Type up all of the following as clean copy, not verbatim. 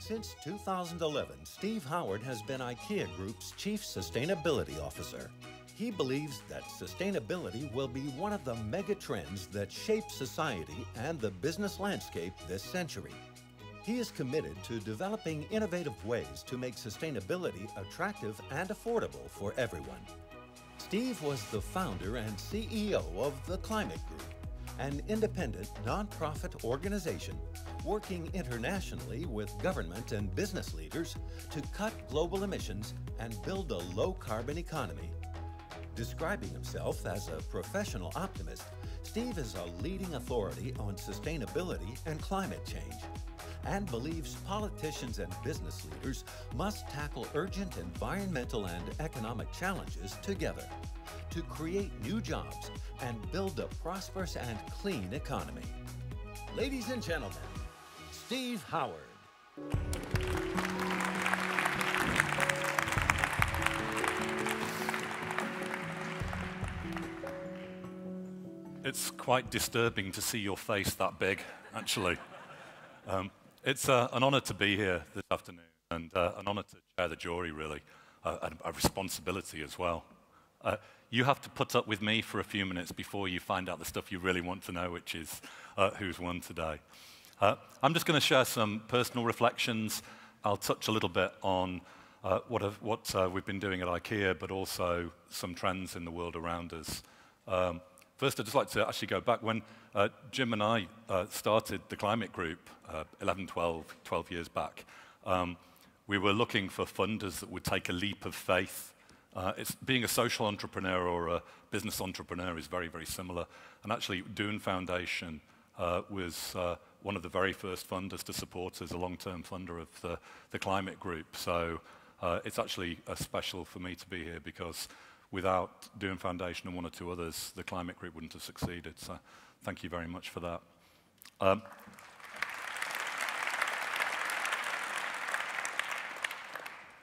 Since 2011, Steve Howard has been IKEA Group's Chief Sustainability Officer. He believes that sustainability will be one of the mega trends that shape society and the business landscape this century. He is committed to developing innovative ways to make sustainability attractive and affordable for everyone. Steve was the founder and CEO of the Climate Group, an independent nonprofit organization working internationally with government and business leaders to cut global emissions and build a low-carbon economy. Describing himself as a professional optimist, Steve is a leading authority on sustainability and climate change, and believes politicians and business leaders must tackle urgent environmental and economic challenges together to create new jobs and build a prosperous and clean economy. Ladies and gentlemen, Steve Howard. It's quite disturbing to see your face that big, actually. It's an honor to be here this afternoon, and an honor to chair the jury, really, and a responsibility as well. You have to put up with me for a few minutes before you find out the stuff you really want to know, which is who's won today. I'm just going to share some personal reflections. I'll touch a little bit on what we've been doing at IKEA, but also some trends in the world around us. First, I'd just like to actually go back. When Jim and I started the Climate Group 12 years back, we were looking for funders that would take a leap of faith. Being a social entrepreneur or a business entrepreneur is very, very similar. And actually, Dune Foundation was one of the very first funders to support us, a long-term funder of the Climate Group. So it's actually special for me to be here because without Dune Foundation and one or two others, the Climate Group wouldn't have succeeded. So thank you very much for that.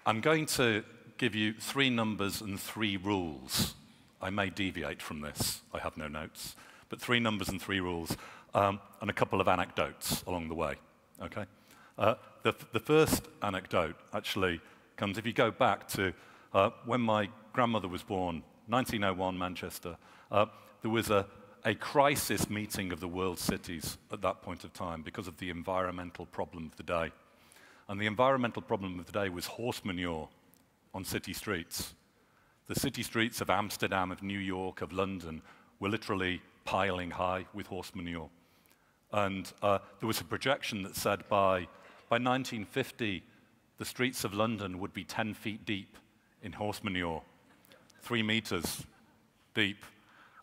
I'm going to give you 3 numbers and 3 rules. I may deviate from this. I have no notes. But 3 numbers and 3 rules, and a couple of anecdotes along the way. Okay? The first anecdote actually comes, if you go back to when my grandmother was born, 1901, Manchester, there was a crisis meeting of the world cities at that point of time because of the environmental problem of the day. And the environmental problem of the day was horse manure on city streets. The city streets of Amsterdam, of New York, of London were literally piling high with horse manure. And there was a projection that said by 1950, the streets of London would be 10 feet deep in horse manure, 3 meters deep,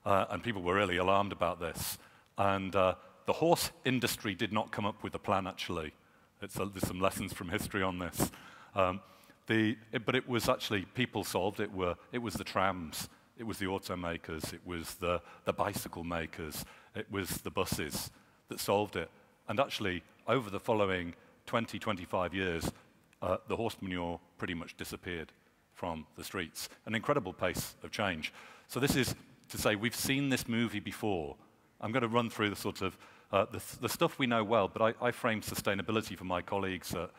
and people were really alarmed about this. And the horse industry did not come up with a plan, actually. There's some lessons from history on this. But it was actually, people solved it. It was the trams, it was the automakers, it was the bicycle makers, it was the buses that solved it. And actually, over the following 20, 25 years, the horse manure pretty much disappeared from the streets. An incredible pace of change. So this is to say we've seen this movie before. I'm going to run through the sort of the stuff we know well, but I frame sustainability for my colleagues at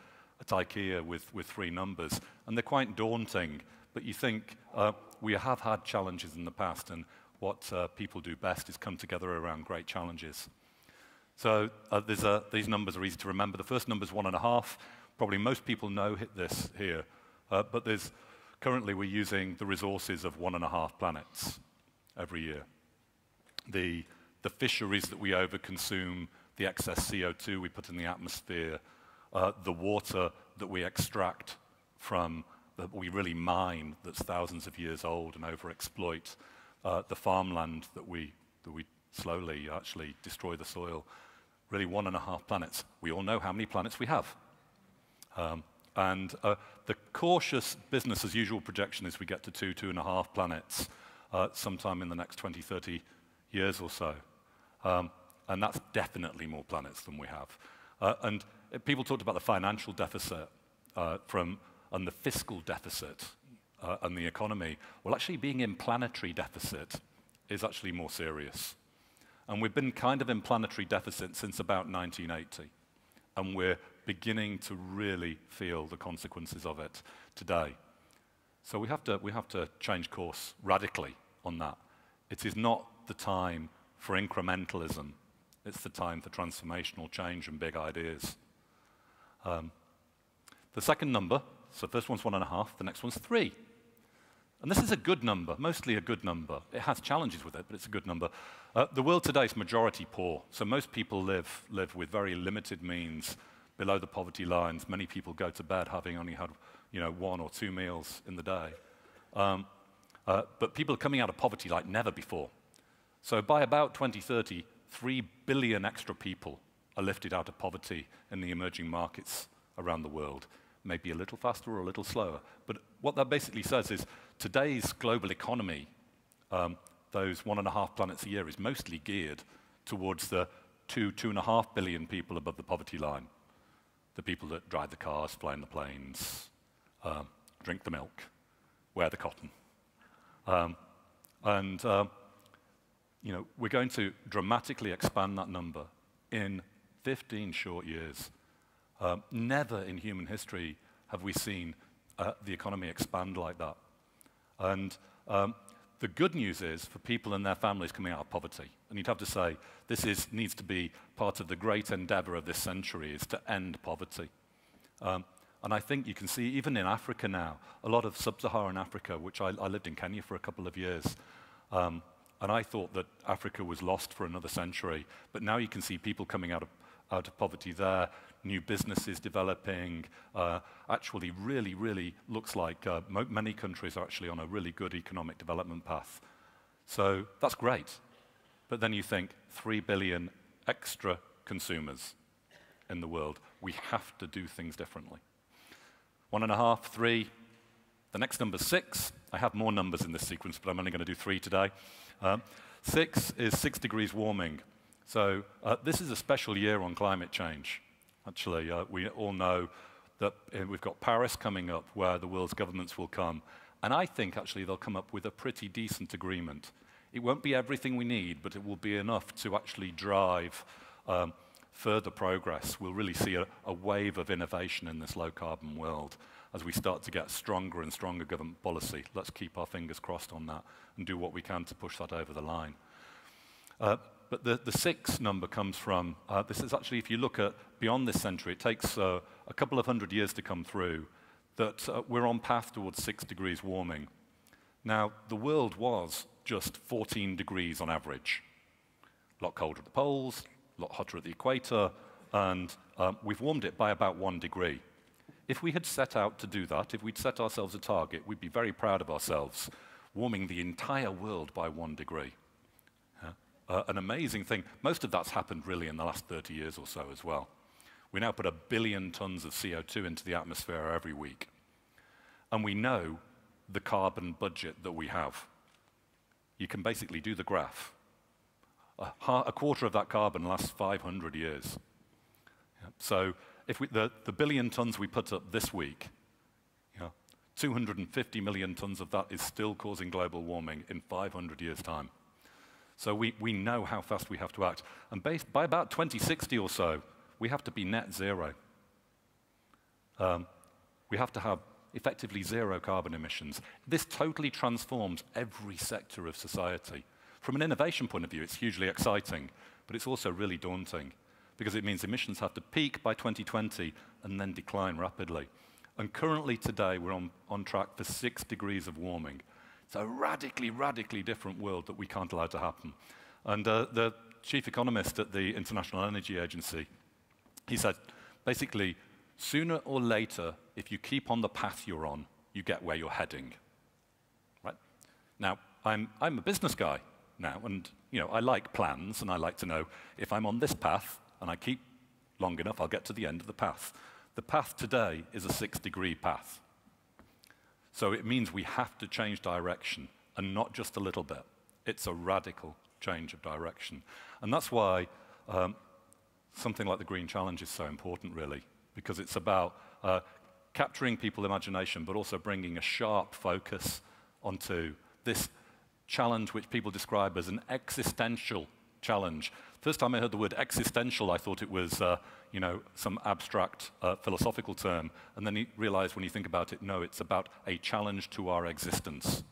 IKEA with 3 numbers, and they're quite daunting, but you think we have had challenges in the past, and what people do best is come together around great challenges. So these numbers are easy to remember. The first number is 1.5. Probably most people know this here, but currently we're using the resources of 1.5 planets every year. The fisheries that we overconsume, the excess CO2 we put in the atmosphere, the water that we extract from, that we really mine, that's thousands of years old and overexploit, the farmland that we slowly actually destroy the soil. Really 1.5 planets. We all know how many planets we have. And the cautious business as usual projection is we get to 2.5 planets sometime in the next 20, 30 years or so. And that's definitely more planets than we have. And people talked about the financial deficit and the fiscal deficit and the economy. Well, actually being in planetary deficit is actually more serious. And we've been kind of in planetary deficit since about 1980. And we're beginning to really feel the consequences of it today. So we have to change course radically on that. It is not the time for incrementalism. It's the time for transformational change and big ideas. The second number, so the first one's 1.5, the next one's 3. And this is a good number, mostly a good number. It has challenges with it, but it's a good number. The world today is majority poor, so most people live with very limited means below the poverty lines. Many people go to bed having only had 1 or 2 meals in the day. But people are coming out of poverty like never before. So by about 2030, 3 billion extra people are lifted out of poverty in the emerging markets around the world. Maybe a little faster or a little slower. But what that basically says is today's global economy, those 1.5 planets a year, is mostly geared towards the 2.5 billion people above the poverty line. The people that drive the cars, fly in the planes, drink the milk, wear the cotton. We're going to dramatically expand that number in 15 short years. Never in human history have we seen the economy expand like that. And the good news is for people and their families coming out of poverty, and you'd have to say this needs to be part of the great endeavor of this century, is to end poverty. And I think you can see even in Africa now, a lot of sub-Saharan Africa, which I lived in Kenya for a couple of years, and I thought that Africa was lost for another century, but now you can see people coming out of poverty there, new businesses developing, actually really looks like many countries are actually on a really good economic development path. So that's great. But then you think 3 billion extra consumers in the world. We have to do things differently. 1.5, 3. The next number's 6. I have more numbers in this sequence, but I'm only going to do 3 today. 6 is 6 degrees warming. So this is a special year on climate change. Actually, we all know that we've got Paris coming up, where the world's governments will come. And I think, actually, they'll come up with a pretty decent agreement. It won't be everything we need, but it will be enough to actually drive further progress. We'll really see a wave of innovation in this low-carbon world as we start to get stronger and stronger government policy. Let's keep our fingers crossed on that and do what we can to push that over the line. But the 6 number comes from, this is actually, if you look at beyond this century, it takes a couple of 100 years to come through, that we're on path towards 6 degrees warming. Now, the world was just 14 degrees on average. A lot colder at the poles, a lot hotter at the equator, and we've warmed it by about 1 degree. If we had set out to do that, if we'd set ourselves a target, we'd be very proud of ourselves, warming the entire world by 1 degree. An amazing thing. Most of that's happened really in the last 30 years or so as well. We now put 1 billion tons of CO2 into the atmosphere every week. And we know the carbon budget that we have. You can basically do the graph. A quarter of that carbon lasts 500 years. So if the billion tons we put up this week, 250 million tons of that is still causing global warming in 500 years' time. So we know how fast we have to act. And by about 2060 or so, we have to be net zero. We have to have effectively 0 carbon emissions. This totally transforms every sector of society. From an innovation point of view, it's hugely exciting, but it's also really daunting, because it means emissions have to peak by 2020 and then decline rapidly. And currently today, we're on track for 6 degrees of warming. It's a radically different world that we can't allow to happen. And the chief economist at the International Energy Agency, he said, basically, sooner or later, if you keep on the path you're on, you get where you're heading. Right? Now, I'm a business guy now, and I like plans, and I like to know if I'm on this path, and I keep long enough, I'll get to the end of the path. The path today is a 6-degree path. So it means we have to change direction, and not just a little bit. It's a radical change of direction. And that's why something like the Green Challenge is so important, really, because it's about capturing people's imagination, but also bringing a sharp focus onto this challenge which people describe as an existential challenge. First time I heard the word existential, I thought it was some abstract philosophical term. And then you realize when you think about it, no, it's about a challenge to our existence.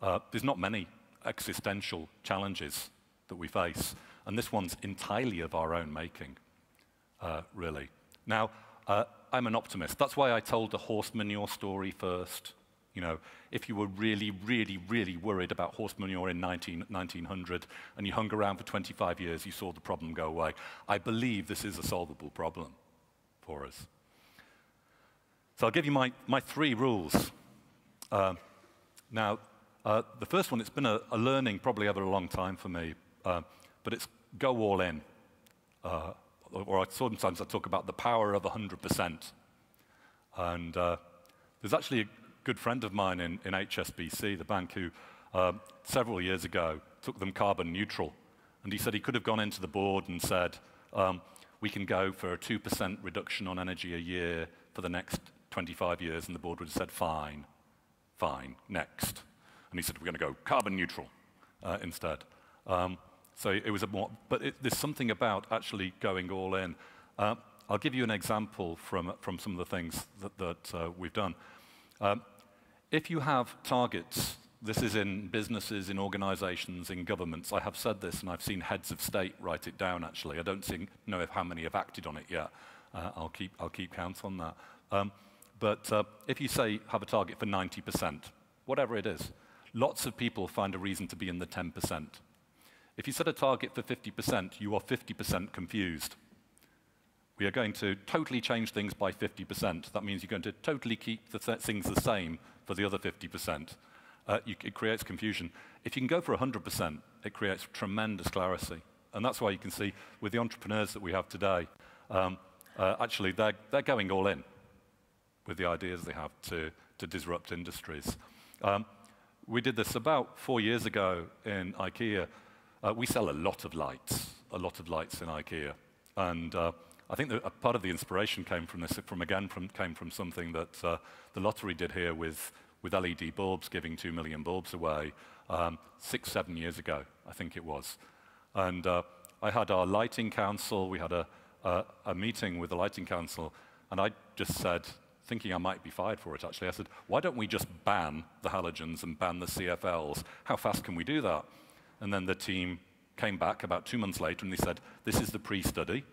There's not many existential challenges that we face. And this one's entirely of our own making, really. Now, I'm an optimist. That's why I told the horse manure story first. If you were really, really, really worried about horse manure in 1900 and you hung around for 25 years, you saw the problem go away. I believe this is a solvable problem for us. So I'll give you my 3 rules. Now, the first one, it's been a learning probably over a long time for me, but it's go all in. Or sometimes I talk about the power of 100%. And there's actually a good friend of mine in HSBC, the bank, who several years ago took them carbon neutral. And he said he could have gone into the board and said, we can go for a 2% reduction on energy a year for the next 25 years. And the board would have said, fine, next. And he said, we're going to go carbon neutral instead. So it was there's something about actually going all in. I'll give you an example from some of the things that we've done. If you have targets, this is in businesses, in organizations, in governments. I have said this, and I've seen heads of state write it down, actually. I don't know how many have acted on it yet. I'll keep count on that. But if you say have a target for 90%, whatever it is, lots of people find a reason to be in the 10%. If you set a target for 50%, you are 50% confused. We are going to totally change things by 50%. That means you're going to totally keep things the same for the other 50%. It creates confusion. If you can go for 100%, it creates tremendous clarity. And that's why you can see with the entrepreneurs that we have today, actually they're going all in with the ideas they have to disrupt industries. We did this about 4 years ago in IKEA. We sell a lot of lights in IKEA. And I think that a part of the inspiration came from this, came from something that the lottery did here with LED bulbs, giving 2 million bulbs away 6, 7 years ago, I think it was. And I had our lighting council, we had a meeting with the lighting council, and I just said, thinking I might be fired for it actually, I said, why don't we just ban the halogens and ban the CFLs? How fast can we do that? And then the team came back about 2 months later and they said, this is the pre-study.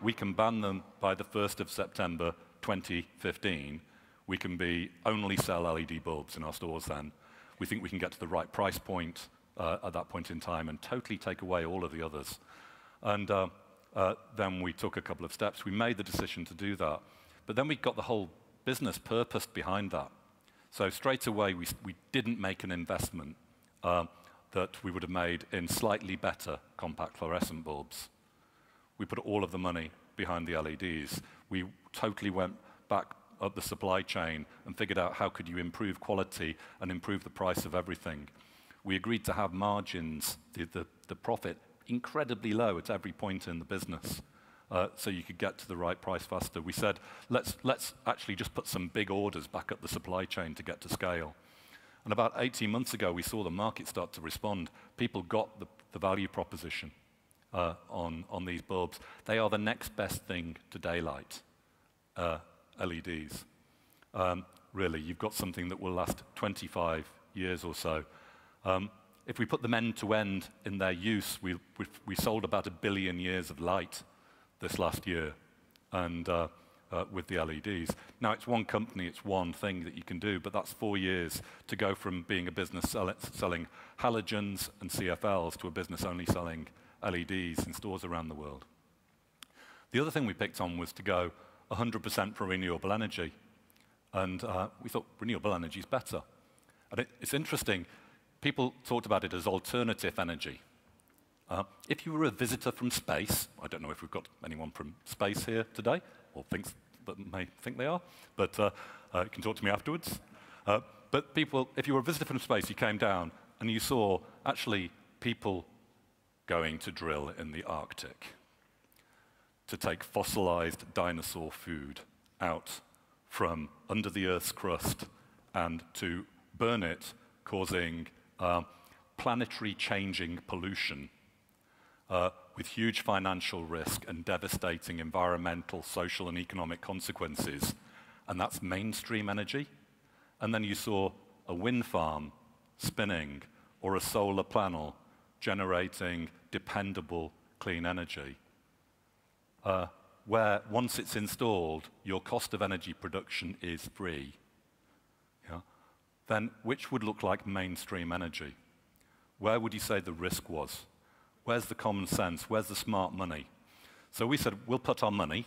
We can ban them by the 1st of September 2015. We can only sell LED bulbs in our stores then. We think we can get to the right price point at that point in time and totally take away all of the others. And then we took a couple of steps. We made the decision to do that. But then we got the whole business purpose behind that. So straight away, we didn't make an investment that we would have made in slightly better compact fluorescent bulbs. We put all of the money behind the LEDs. We totally went back up the supply chain and figured out how could you improve quality and improve the price of everything. We agreed to have margins, the profit, incredibly low at every point in the business, so you could get to the right price faster. We said, let's actually just put some big orders back up the supply chain to get to scale. And about 18 months ago, we saw the market start to respond. People got the value proposition on these bulbs. They are the next best thing to daylight, LEDs. Really, you've got something that will last 25 years or so. If we put them end to end in their use, we sold about 1 billion years of light this last year, and with the LEDs. Now, it's one company, it's one thing that you can do, but that's 4 years to go from being a business selling halogens and CFLs to a business only selling LEDs in stores around the world. The other thing we picked on was to go 100% for renewable energy. And we thought renewable energy is better. And it's interesting, people talked about it as alternative energy. If you were a visitor from space, I don't know if we've got anyone from space here today, or may think they are, but you can talk to me afterwards. But if you were a visitor from space, you came down and you saw actually people going to drill in the Arctic to take fossilized dinosaur food out from under the Earth's crust and to burn it, causing planetary changing pollution with huge financial risk and devastating environmental, social, and economic consequences, and that's mainstream energy. And then you saw a wind farm spinning or a solar panel generating dependable, clean energy, where once it's installed, your cost of energy production is free, yeah? Then which would look like mainstream energy? Where would you say the risk was? Where's the common sense? Where's the smart money? So we said, we'll put our money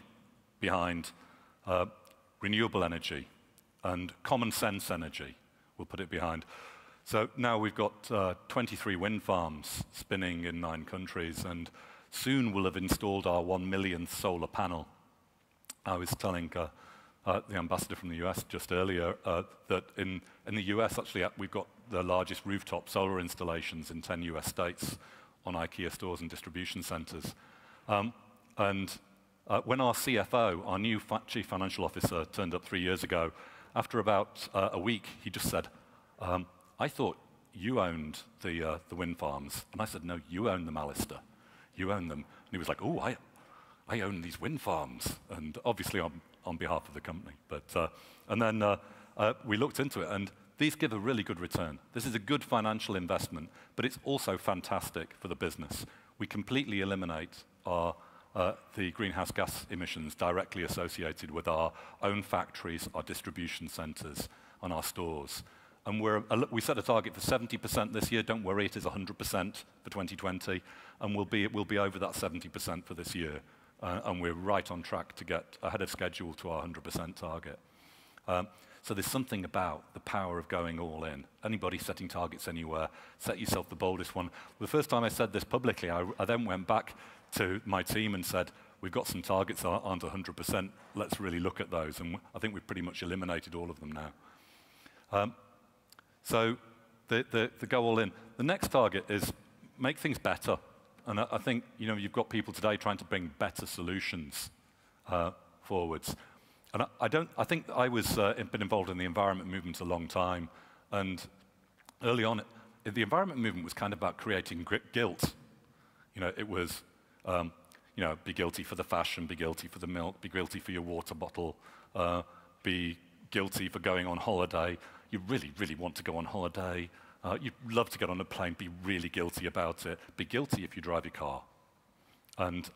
behind renewable energy and common sense energy. We'll put it behind. So now we've got 23 wind farms spinning in 9 countries, and soon we'll have installed our 1 millionth solar panel. I was telling the ambassador from the US just earlier that in the US, actually, we've got the largest rooftop solar installations in 10 US states on IKEA stores and distribution centers. When our CFO, our new chief financial officer, turned up 3 years ago, after about a week, he just said, I thought you owned the wind farms. And I said, no, you own them, Alistair. You own them. And he was like, oh, I own these wind farms. And obviously on behalf of the company. But, and then we looked into it, and these give a really good return. This is a good financial investment, but it's also fantastic for the business. We completely eliminate the greenhouse gas emissions directly associated with our own factories, our distribution centers, and our stores. And we set a target for 70% this year. Don't worry, it is 100% for 2020, and we'll be over that 70% for this year. And we're right on track to get ahead of schedule to our 100% target. So there's something about the power of going all in. Anybody setting targets anywhere, set yourself the boldest one. The first time I said this publicly, I then went back to my team and said, we've got some targets that aren't 100%. Let's really look at those. And I think we've pretty much eliminated all of them now. So the go all in. The next target is make things better. And I think you've got people today trying to bring better solutions forwards. And I think I was been involved in the environment movement a long time, and early on, the environment movement was kind of about creating guilt. It was, be guilty for the fashion, be guilty for the milk, be guilty for your water bottle, be guilty for going on holiday. You really, really want to go on holiday. You'd love to get on a plane, be really guilty about it. Be guilty if you drive your car. And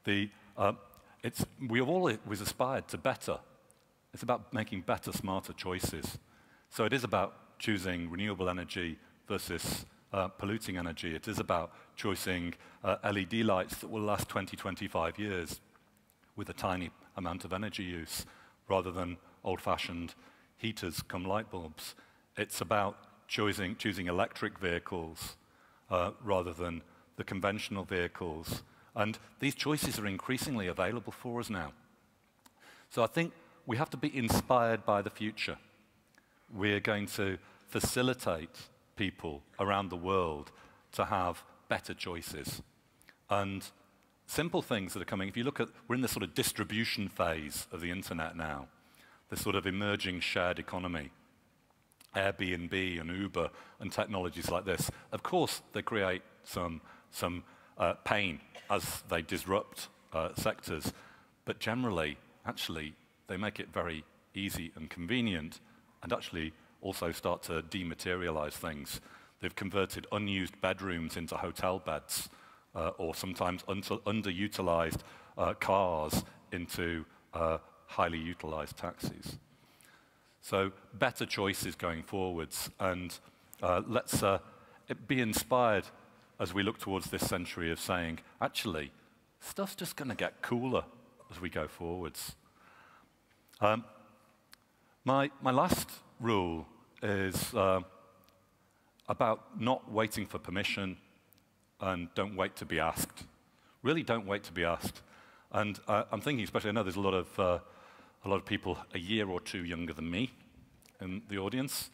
we have always aspired to better. It's about making better, smarter choices. So it is about choosing renewable energy versus polluting energy. It is about choosing LED lights that will last 20, 25 years with a tiny amount of energy use, rather than old-fashioned heaters come light bulbs. It's about choosing electric vehicles rather than the conventional vehicles. And these choices are increasingly available for us now. So I think we have to be inspired by the future. We're going to facilitate people around the world to have better choices. And simple things that are coming, if you look at, we're in the sort of distribution phase of the internet now, the sort of emerging shared economy. Airbnb and Uber and technologies like this, of course, they create some pain as they disrupt sectors, but generally, actually, they make it very easy and convenient, and actually also start to dematerialize things. They've converted unused bedrooms into hotel beds, or sometimes underutilized cars into highly utilized taxis. So better choices going forwards, and let's be inspired as we look towards this century of saying, actually, stuff's just going to get cooler as we go forwards. My last rule is about not waiting for permission and don't wait to be asked. Really don't wait to be asked. And I'm thinking, especially, I know there's a lot of people a year or two younger than me in the audience.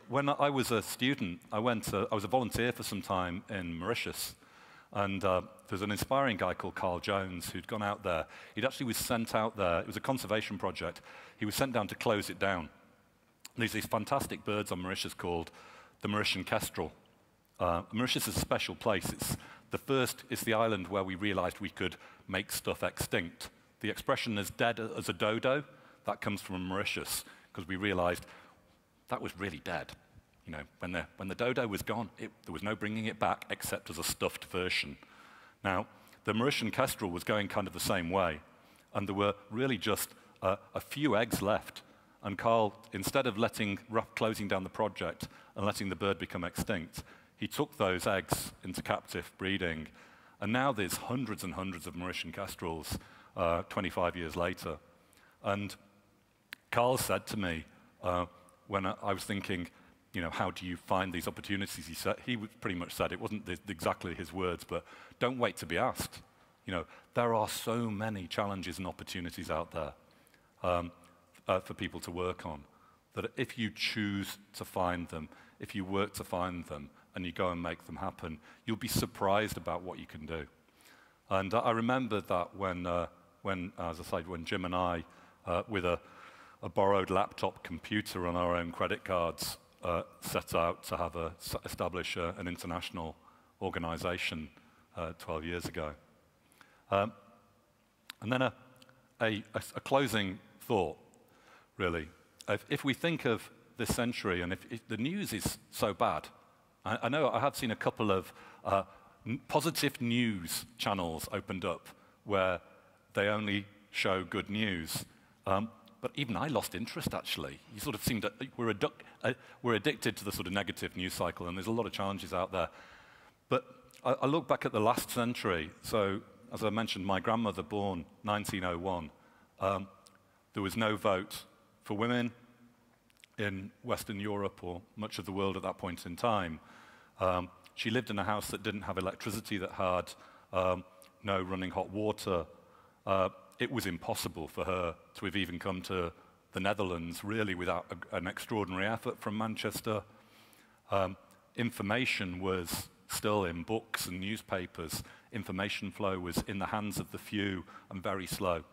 When I was a student, I was a volunteer for some time in Mauritius. And there's an inspiring guy called Carl Jones who'd gone out there. He'd actually was sent out there. It was a conservation project. He was sent down to close it down. And there's these fantastic birds on Mauritius called the Mauritian kestrel. Mauritius is a special place. It's the island where we realized we could make stuff extinct. The expression as dead as a dodo, that comes from Mauritius, because we realized that was really dead. You know, when the dodo was gone, there was no bringing it back except as a stuffed version. Now, the Mauritian kestrel was going kind of the same way, and there were really just a few eggs left. And Carl, instead of closing down the project and letting the bird become extinct, he took those eggs into captive breeding, and now there's hundreds and hundreds of Mauritian kestrels 25 years later. And Carl said to me, when I was thinking, you know, how do you find these opportunities? He pretty much said, it wasn't exactly his words, but don't wait to be asked. You know, there are so many challenges and opportunities out there for people to work on, that if you choose to find them, if you work to find them, and you go and make them happen, you'll be surprised about what you can do. And I remember that when as I said, when Jim and I, with a borrowed laptop computer on our own credit cards, set out to establish an international organization 12 years ago. And then a closing thought, really. If we think of this century, and if the news is so bad, I know I have seen a couple of positive news channels opened up where they only show good news. But even I lost interest, actually. You sort of seem to, we're addicted to the sort of negative news cycle, and there's a lot of challenges out there. But I look back at the last century. So, as I mentioned, my grandmother, born 1901, there was no vote for women in Western Europe or much of the world at that point in time. She lived in a house that didn't have electricity, that had no running hot water. It was impossible for her to have even come to the Netherlands, really, without an extraordinary effort from Manchester. Information was still in books and newspapers. Information flow was in the hands of the few and very slow.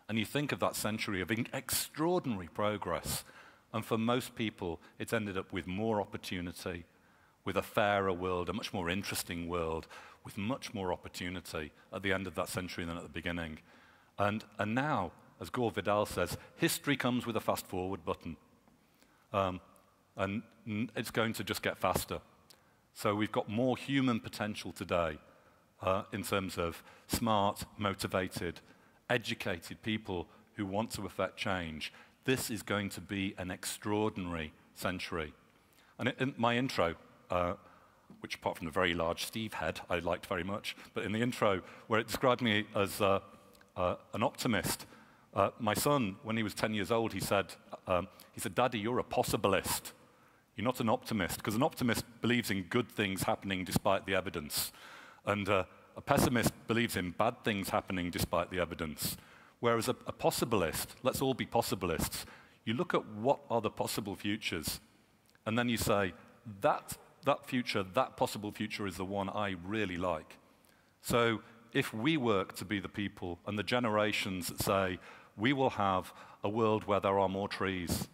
And you think of that century of extraordinary progress, and for most people, it's ended up with more opportunity, with a fairer world, a much more interesting world, with much more opportunity at the end of that century than at the beginning. And now, as Gore Vidal says, history comes with a fast-forward button. And it's going to just get faster. So we've got more human potential today in terms of smart, motivated, educated people who want to affect change. This is going to be an extraordinary century. And in my intro, which apart from the very large Steve head I liked very much, but in the intro where it described me as an optimist, my son, when he was 10 years old, he said, Daddy, you're a possibilist. You're not an optimist, because an optimist believes in good things happening despite the evidence. And a pessimist believes in bad things happening despite the evidence. Whereas a possibilist, let's all be possibilists, you look at what are the possible futures, and then you say, that future, that possible future is the one I really like. So if we work to be the people and the generations that say, we will have a world where there are more trees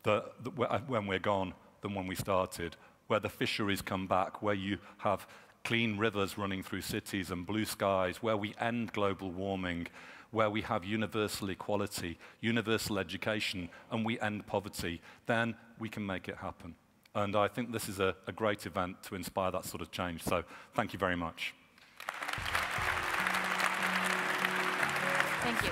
when we're gone than when we started, where the fisheries come back, where you have clean rivers running through cities and blue skies, where we end global warming, where we have universal equality, universal education, and we end poverty, then we can make it happen. And I think this is a great event to inspire that sort of change. So thank you very much. Thank you.